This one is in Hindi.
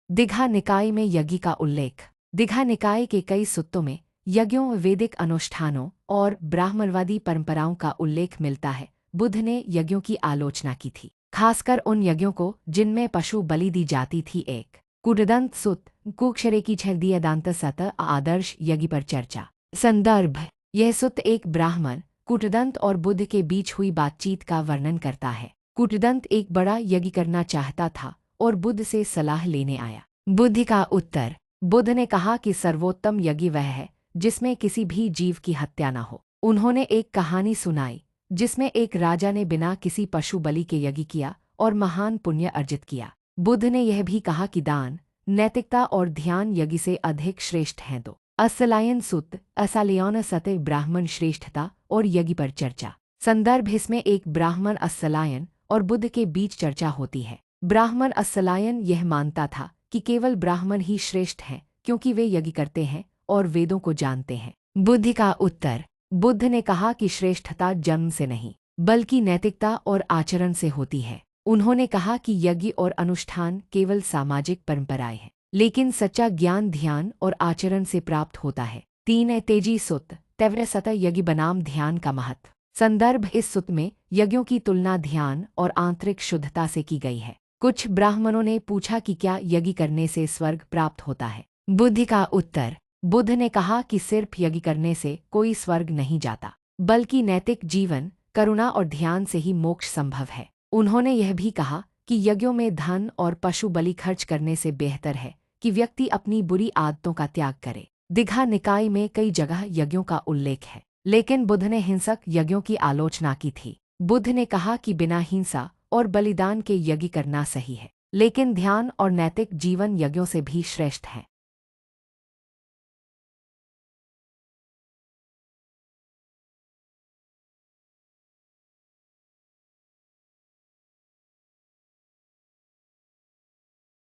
दीघा निकाय में यज्ञ का उल्लेख। दीघा निकाय के कई सूत्रों में यज्ञों, वैदिक अनुष्ठानों और ब्राह्मणवादी परंपराओं का उल्लेख मिलता है। बुद्ध ने यज्ञों की आलोचना की थी, खासकर उन यज्ञों को जिनमें पशु बलि दी जाती थी। एक कूटदंत सूत कुक्षरे की छेदिया दांत सतह आदर्श यज्ञ पर चर्चा। संदर्भ: यह सूत्र एक ब्राह्मण कूटदंत और बुद्ध के बीच हुई बातचीत का वर्णन करता है। कूटदंत एक बड़ा यज्ञ करना चाहता था और बुद्ध से सलाह लेने आया। बुद्ध का उत्तर: बुद्ध ने कहा कि सर्वोत्तम यज्ञ वह है जिसमें किसी भी जीव की हत्या न हो। उन्होंने एक कहानी सुनाई जिसमें एक राजा ने बिना किसी पशु बलि के यज्ञ किया और महान पुण्य अर्जित किया। बुद्ध ने यह भी कहा कि दान, नैतिकता और ध्यान यज्ञ से अधिक श्रेष्ठ हैं। दो असलायन सूत्र असालियन सतः ब्राह्मण श्रेष्ठता और यज्ञ पर चर्चा। संदर्भ: इसमें एक ब्राह्मण असलायन और बुद्ध के बीच चर्चा होती है। ब्राह्मण असलायन यह मानता था कि केवल ब्राह्मण ही श्रेष्ठ हैं क्योंकि वे यज्ञ करते हैं और वेदों को जानते हैं। बुद्ध का उत्तर: बुद्ध ने कहा कि श्रेष्ठता जन्म से नहीं बल्कि नैतिकता और आचरण से होती है। उन्होंने कहा कि यज्ञ और अनुष्ठान केवल सामाजिक परंपराएं हैं, लेकिन सच्चा ज्ञान ध्यान और आचरण से प्राप्त होता है। तीन तेजी सूत्र तीव्र सतह यज्ञ बनाम ध्यान का महत्व। संदर्भ: इस सूत्र में यज्ञों की तुलना ध्यान और आंतरिक शुद्धता से की गई है। कुछ ब्राह्मणों ने पूछा कि क्या यज्ञ करने से स्वर्ग प्राप्त होता है। बुद्ध का उत्तर: बुद्ध ने कहा कि सिर्फ यज्ञ करने से कोई स्वर्ग नहीं जाता, बल्कि नैतिक जीवन, करुणा और ध्यान से ही मोक्ष संभव है। उन्होंने यह भी कहा कि यज्ञों में धन और पशु बलि खर्च करने से बेहतर है कि व्यक्ति अपनी बुरी आदतों का त्याग करे। दीघा निकाय में कई जगह यज्ञों का उल्लेख है, लेकिन बुद्ध ने हिंसक यज्ञों की आलोचना की थी। बुद्ध ने कहा कि बिना हिंसा और बलिदान के यज्ञ करना सही है, लेकिन ध्यान और नैतिक जीवन यज्ञों से भी श्रेष्ठ है।